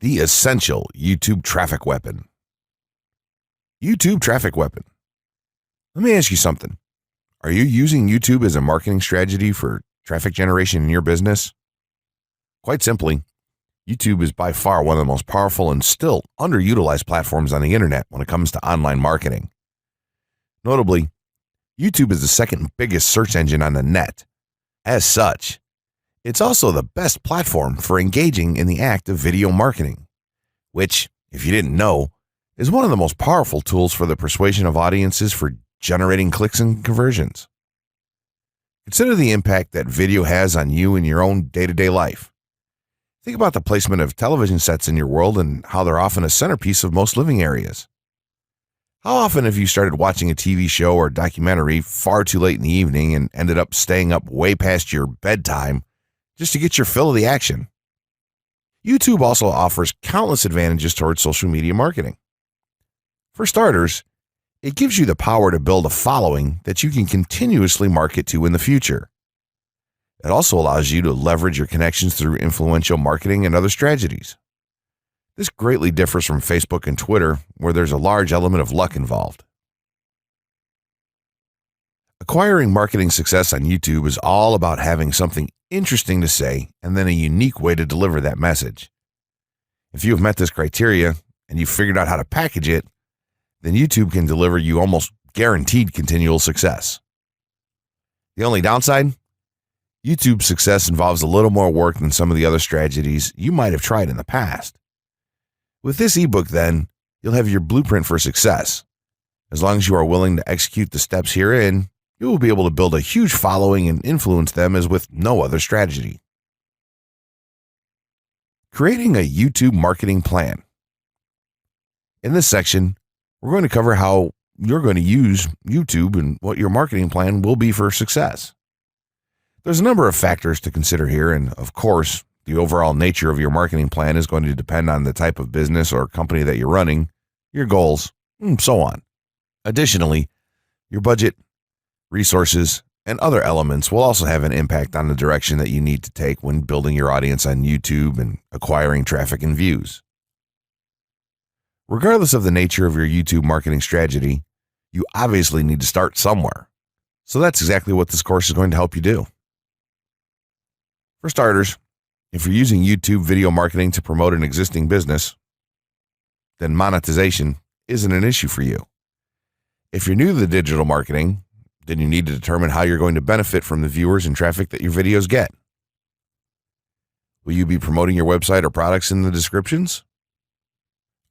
The essential YouTube traffic weapon. YouTube traffic weapon. Let me ask you something. Are you using YouTube as a marketing strategy for traffic generation in your business? Quite simply, YouTube is by far one of the most powerful and still underutilized platforms on the internet when it comes to online marketing. Notably, YouTube is the second biggest search engine on the net. As such, it's also the best platform for engaging in the act of video marketing, which, if you didn't know, is one of the most powerful tools for the persuasion of audiences for generating clicks and conversions. Consider the impact that video has on you in your own day-to-day life. Think about the placement of television sets in your world and how they're often a centerpiece of most living areas. How often have you started watching a TV show or documentary far too late in the evening and ended up staying up way past your bedtime just to get your fill of the action? YouTube also offers countless advantages towards social media marketing. For starters, it gives you the power to build a following that you can continuously market to in the future. It also allows you to leverage your connections through influential marketing and other strategies. This greatly differs from Facebook and Twitter, where there's a large element of luck involved. Acquiring marketing success on YouTube is all about having something interesting to say and then a unique way to deliver that message. If you have met this criteria and you've figured out how to package it, then YouTube can deliver you almost guaranteed continual success. The only downside? YouTube's success involves a little more work than some of the other strategies you might have tried in the past. With this ebook, then, you'll have your blueprint for success. As long as you are willing to execute the steps herein, you will be able to build a huge following and influence them as with no other strategy. Creating a YouTube marketing plan. In this section, we're going to cover how you're going to use YouTube and what your marketing plan will be for success. There's a number of factors to consider here, and of course, the overall nature of your marketing plan is going to depend on the type of business or company that you're running, your goals, and so on. Additionally, your budget, resources, and other elements will also have an impact on the direction that you need to take when building your audience on YouTube and acquiring traffic and views. Regardless of the nature of your YouTube marketing strategy, you obviously need to start somewhere. So that's exactly what this course is going to help you do. For starters, if you're using YouTube video marketing to promote an existing business, then monetization isn't an issue for you. If you're new to the digital marketing, then you need to determine how you're going to benefit from the viewers and traffic that your videos get. Will you be promoting your website or products in the descriptions?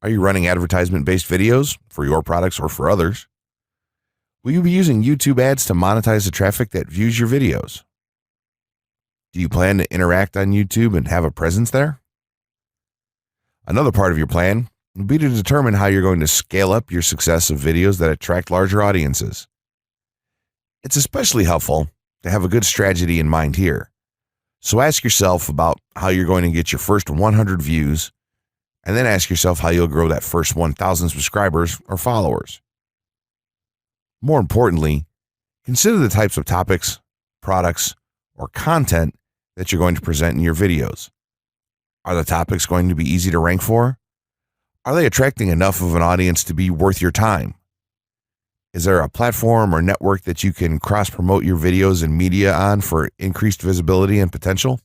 Are you running advertisement-based videos for your products or for others? Will you be using YouTube ads to monetize the traffic that views your videos? Do you plan to interact on YouTube and have a presence there? Another part of your plan will be to determine how you're going to scale up your success of videos that attract larger audiences. It's especially helpful to have a good strategy in mind here. So ask yourself about how you're going to get your first 100 views, and then ask yourself how you'll grow that first 1,000 subscribers or followers. More importantly, consider the types of topics, products, or content that you're going to present in your videos. Are the topics going to be easy to rank for? Are they attracting enough of an audience to be worth your time? Is there a platform or network that you can cross-promote your videos and media on for increased visibility and potential?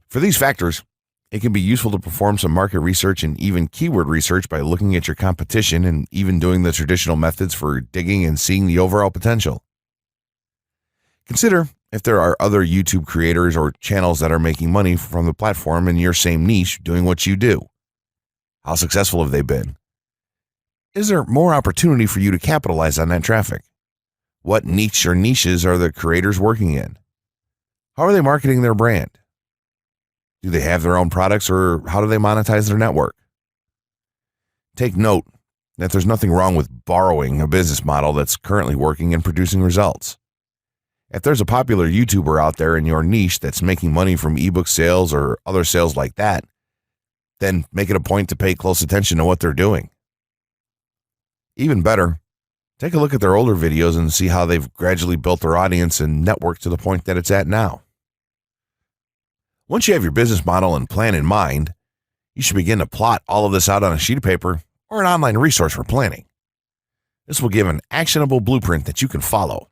For these factors, it can be useful to perform some market research and even keyword research by looking at your competition and even doing the traditional methods for digging and seeing the overall potential. Consider if there are other YouTube creators or channels that are making money from the platform in your same niche doing what you do. How successful have they been? Is there more opportunity for you to capitalize on that traffic? What niche or niches are the creators working in? How are they marketing their brand? Do they have their own products, or how do they monetize their network? Take note that there's nothing wrong with borrowing a business model that's currently working and producing results. If there's a popular YouTuber out there in your niche that's making money from ebook sales or other sales like that, then make it a point to pay close attention to what they're doing. Even better, take a look at their older videos and see how they've gradually built their audience and network to the point that it's at now. Once you have your business model and plan in mind, You should begin to plot all of this out on a sheet of paper or an online resource for planning. This will give an actionable blueprint that you can follow.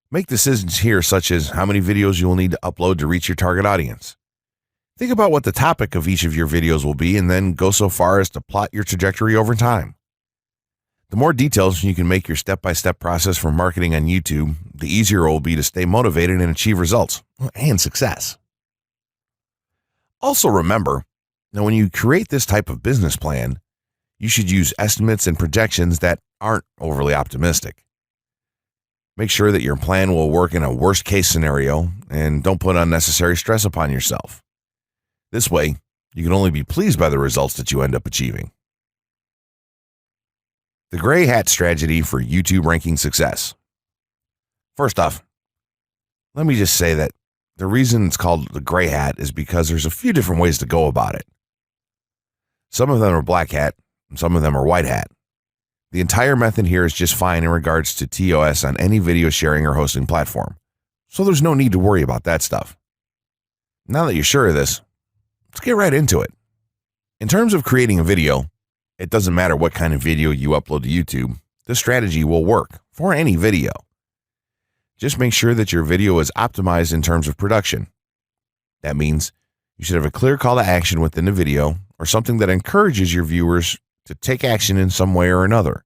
Make decisions here, such as how many videos you will need to upload to reach your target audience. Think about what the topic of each of your videos will be, and then go so far as to plot your trajectory over time. The more details you can make your step-by-step process for marketing on YouTube, the easier it will be to stay motivated and achieve results and success. Also remember, now when you create this type of business plan, you should use estimates and projections that aren't overly optimistic. Make sure that your plan will work in a worst-case scenario and don't put unnecessary stress upon yourself. This way, you can only be pleased by the results that you end up achieving. The gray hat strategy for YouTube ranking success. First off, let me just say that the reason it's called the gray hat is because there's a few different ways to go about it. Some of them are black hat, and some of them are white hat. The entire method here is just fine in regards to TOS on any video sharing or hosting platform, so there's no need to worry about that stuff. Now that you're sure of this, let's get right into it. In terms of creating a video, it doesn't matter what kind of video you upload to YouTube, this strategy will work for any video. Just make sure that your video is optimized in terms of production. That means you should have a clear call to action within the video or something that encourages your viewers to take action in some way or another.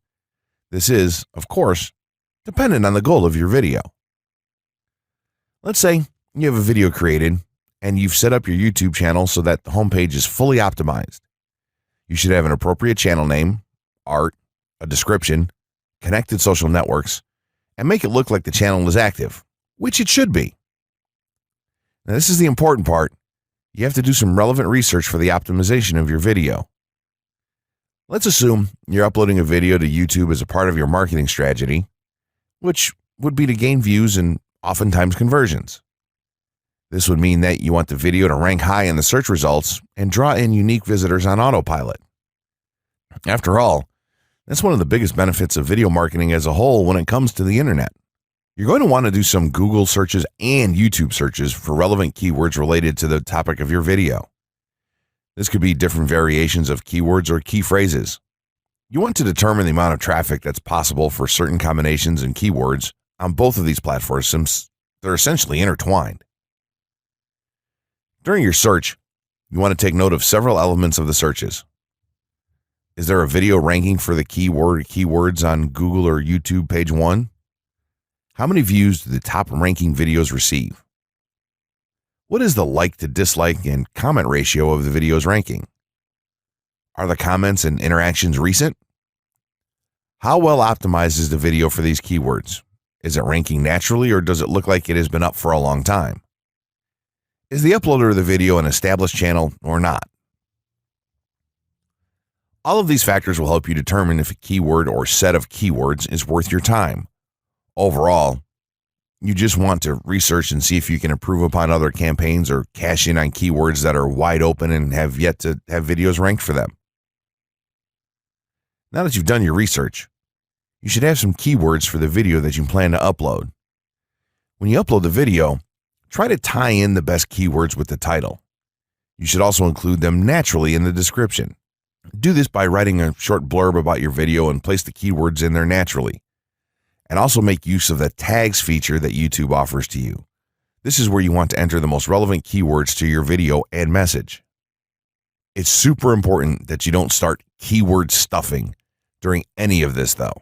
This is, of course, dependent on the goal of your video. Let's say you have a video created and you've set up your YouTube channel so that the homepage is fully optimized. You should have an appropriate channel name, art, a description, connected social networks, and make it look like the channel is active, which it should be. Now, this is the important part. You have to do some relevant research for the optimization of your video. Let's assume you're uploading a video to YouTube as a part of your marketing strategy, which would be to gain views and oftentimes conversions. This would mean that you want the video to rank high in the search results and draw in unique visitors on autopilot. After all, that's one of the biggest benefits of video marketing as a whole when it comes to the internet. You're going to want to do some Google searches and YouTube searches for relevant keywords related to the topic of your video. This could be different variations of keywords or key phrases. You want to determine the amount of traffic that's possible for certain combinations and keywords on both of these platforms since they're essentially intertwined. During your search, you want to take note of several elements of the searches. Is there a video ranking for the keyword or keywords on Google or YouTube page 1? How many views do the top ranking videos receive? What is the like to dislike and comment ratio of the video's ranking? Are the comments and interactions recent? How well optimized is the video for these keywords? Is it ranking naturally or does it look like it has been up for a long time? Is the uploader of the video an established channel or not? All of these factors will help you determine if a keyword or set of keywords is worth your time. Overall, you just want to research and see if you can improve upon other campaigns or cash in on keywords that are wide open and have yet to have videos ranked for them. Now that you've done your research, you should have some keywords for the video that you plan to upload. When you upload the video, try to tie in the best keywords with the title. You should also include them naturally in the description. Do this by writing a short blurb about your video and place the keywords in there naturally. And also make use of the tags feature that YouTube offers to you. This is where you want to enter the most relevant keywords to your video and message. It's super important that you don't start keyword stuffing during any of this though.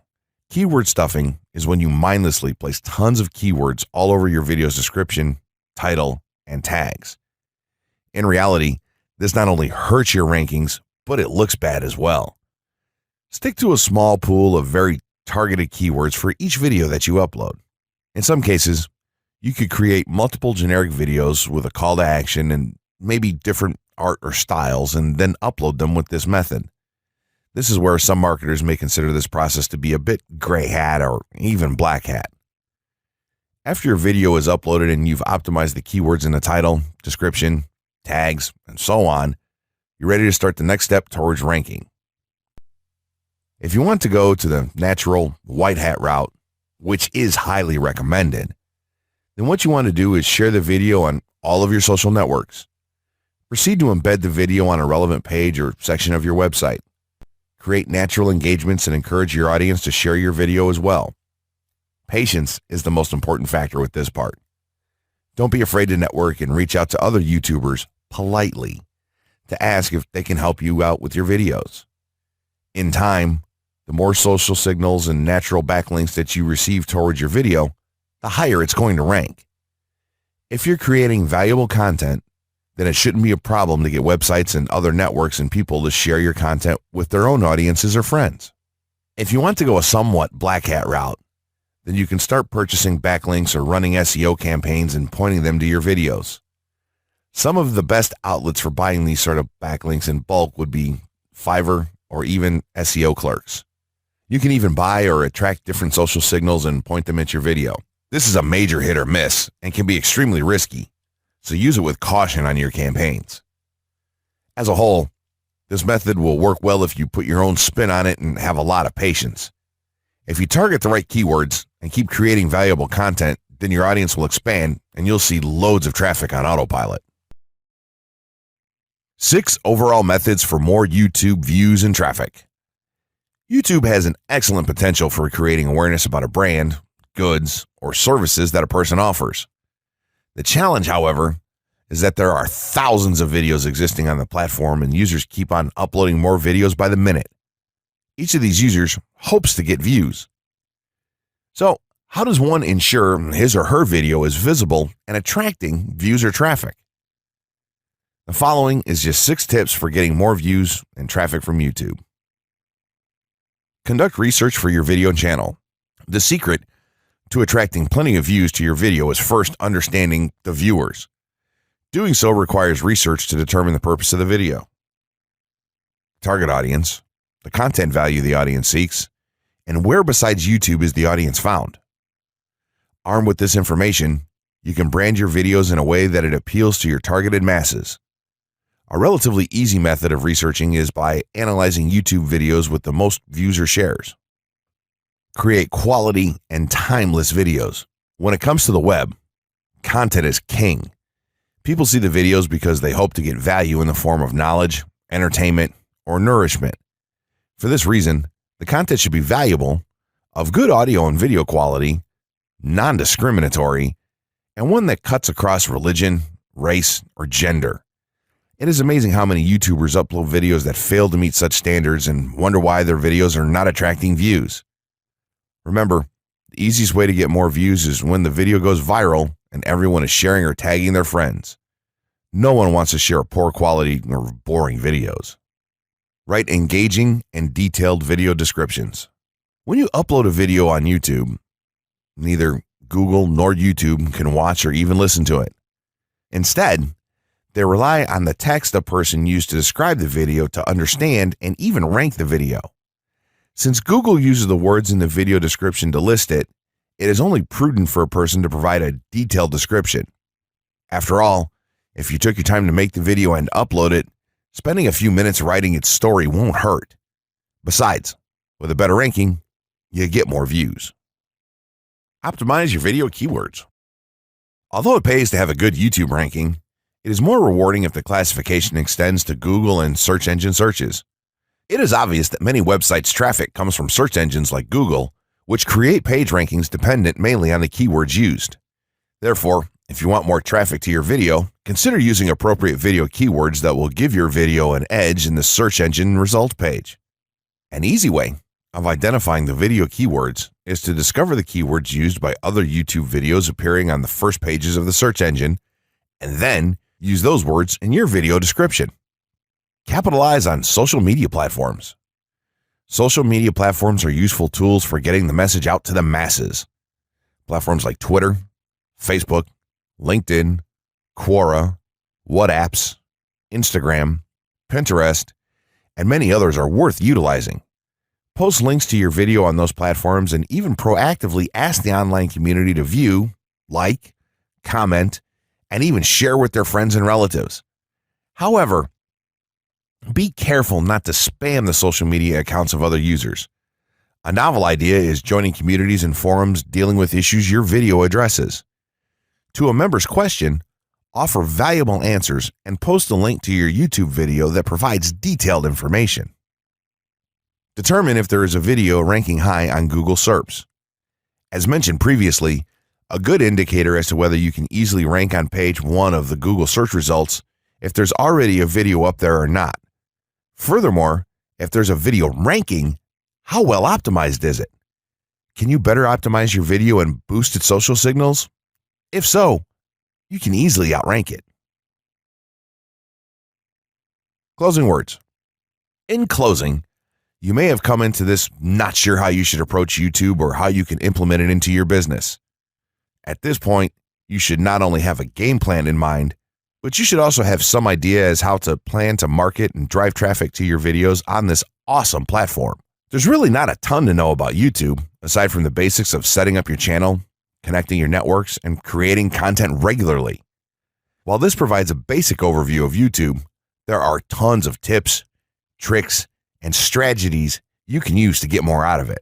Keyword stuffing is when you mindlessly place tons of keywords all over your video's description, title, and tags. In reality, this not only hurts your rankings, but it looks bad as well. Stick to a small pool of very targeted keywords for each video that you upload. In some cases, you could create multiple generic videos with a call to action and maybe different art or styles and then upload them with this method. This is where some marketers may consider this process to be a bit gray hat or even black hat. After your video is uploaded and you've optimized the keywords in the title, description, tags, and so on, you're ready to start the next step towards ranking. If you want to go to the natural white hat route, which is highly recommended, then what you want to do is share the video on all of your social networks. Proceed to embed the video on a relevant page or section of your website. Create natural engagements and encourage your audience to share your video as well. Patience is the most important factor with this part. Don't be afraid to network and reach out to other YouTubers politely to ask if they can help you out with your videos. In time, the more social signals and natural backlinks that you receive towards your video, the higher it's going to rank. If you're creating valuable content, then it shouldn't be a problem to get websites and other networks and people to share your content with their own audiences or friends. If you want to go a somewhat black hat route, then you can start purchasing backlinks or running SEO campaigns and pointing them to your videos. Some of the best outlets for buying these sort of backlinks in bulk would be Fiverr or even SEO clerks. You can even buy or attract different social signals and point them at your video. This is a major hit or miss and can be extremely risky, so use it with caution on your campaigns. As a whole, this method will work well if you put your own spin on it and have a lot of patience. If you target the right keywords and keep creating valuable content, then your audience will expand and you'll see loads of traffic on autopilot. 6 overall methods for more YouTube views and traffic. YouTube has an excellent potential for creating awareness about a brand, goods, or services that a person offers. The challenge, however, is that there are thousands of videos existing on the platform and users keep on uploading more videos by the minute. Each of these users hopes to get views. So, how does one ensure his or her video is visible and attracting views or traffic? The following is just 6 tips for getting more views and traffic from YouTube. Conduct research for your video channel. The secret to attracting plenty of views to your video is first understanding the viewers. Doing so requires research to determine the purpose of the video, target audience, the content value the audience seeks, and where besides YouTube is the audience found. Armed with this information, you can brand your videos in a way that it appeals to your targeted masses. A relatively easy method of researching is by analyzing YouTube videos with the most views or shares. Create quality and timeless videos. When it comes to the web, content is king. People see the videos because they hope to get value in the form of knowledge, entertainment, or nourishment. For this reason, the content should be valuable, of good audio and video quality, non-discriminatory, and one that cuts across religion, race, or gender. It is amazing how many YouTubers upload videos that fail to meet such standards and wonder why their videos are not attracting views. Remember, the easiest way to get more views is when the video goes viral and everyone is sharing or tagging their friends. No one wants to share poor quality or boring videos. Write engaging and detailed video descriptions. When you upload a video on YouTube, neither Google nor YouTube can watch or even listen to it. Instead, they rely on the text a person used to describe the video to understand and even rank the video. Since Google uses the words in the video description to list it, it is only prudent for a person to provide a detailed description. After all, if you took your time to make the video and upload it, spending a few minutes writing its story won't hurt. Besides, with a better ranking, you get more views. Optimize your video keywords. Although it pays to have a good YouTube ranking, it is more rewarding if the classification extends to Google and search engine searches. It is obvious that many websites' traffic comes from search engines like Google, which create page rankings dependent mainly on the keywords used. Therefore, if you want more traffic to your video, consider using appropriate video keywords that will give your video an edge in the search engine result page. An easy way of identifying the video keywords is to discover the keywords used by other YouTube videos appearing on the first pages of the search engine, and then use those words in your video description. Capitalize on social media platforms. Social media platforms are useful tools for getting the message out to the masses. Platforms like Twitter, Facebook, LinkedIn, Quora, WhatsApp, Instagram, Pinterest, and many others are worth utilizing. Post links to your video on those platforms and even proactively ask the online community to view, like, comment, and even share with their friends and relatives. However, be careful not to spam the social media accounts of other users. A novel idea is joining communities and forums dealing with issues your video addresses. To a member's question, offer valuable answers, and post a link to your YouTube video that provides detailed information. Determine if there is a video ranking high on Google SERPs. As mentioned previously, a good indicator as to whether you can easily rank on page 1 of the Google search results if there's already a video up there or not. Furthermore, if there's a video ranking, how well optimized is it? Can you better optimize your video and boost its social signals? If so, you can easily outrank it. Closing words. In closing, you may have come into this not sure how you should approach YouTube or how you can implement it into your business. At this point, you should not only have a game plan in mind, but you should also have some idea as how to plan to market and drive traffic to your videos on this awesome platform. There's really not a ton to know about YouTube, aside from the basics of setting up your channel, connecting your networks, and creating content regularly. While this provides a basic overview of YouTube, there are tons of tips, tricks, and strategies you can use to get more out of it.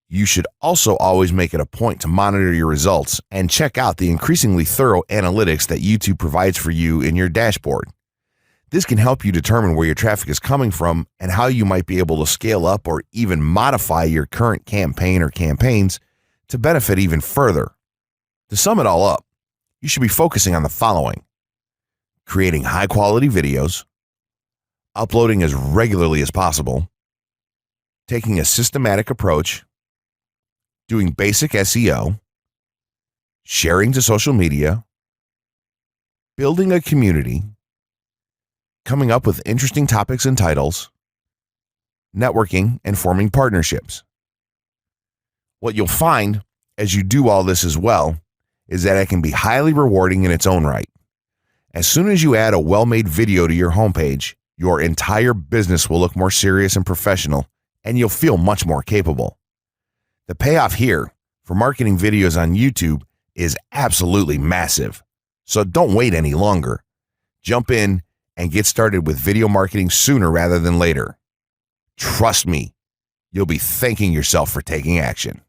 You should also always make it a point to monitor your results and check out the increasingly thorough analytics that YouTube provides for you in your dashboard. This can help you determine where your traffic is coming from and how you might be able to scale up or even modify your current campaign or campaigns to benefit even further. To sum it all up, you should be focusing on the following: creating high-quality videos, uploading as regularly as possible, taking a systematic approach, doing basic SEO, sharing to social media, building a community, coming up with interesting topics and titles, networking, and forming partnerships. What you'll find as you do all this as well is that it can be highly rewarding in its own right. As soon as you add a well-made video to your homepage, your entire business will look more serious and professional, and you'll feel much more capable. The payoff here for marketing videos on YouTube is absolutely massive. So don't wait any longer. Jump in and get started with video marketing sooner rather than later. Trust me, you'll be thanking yourself for taking action.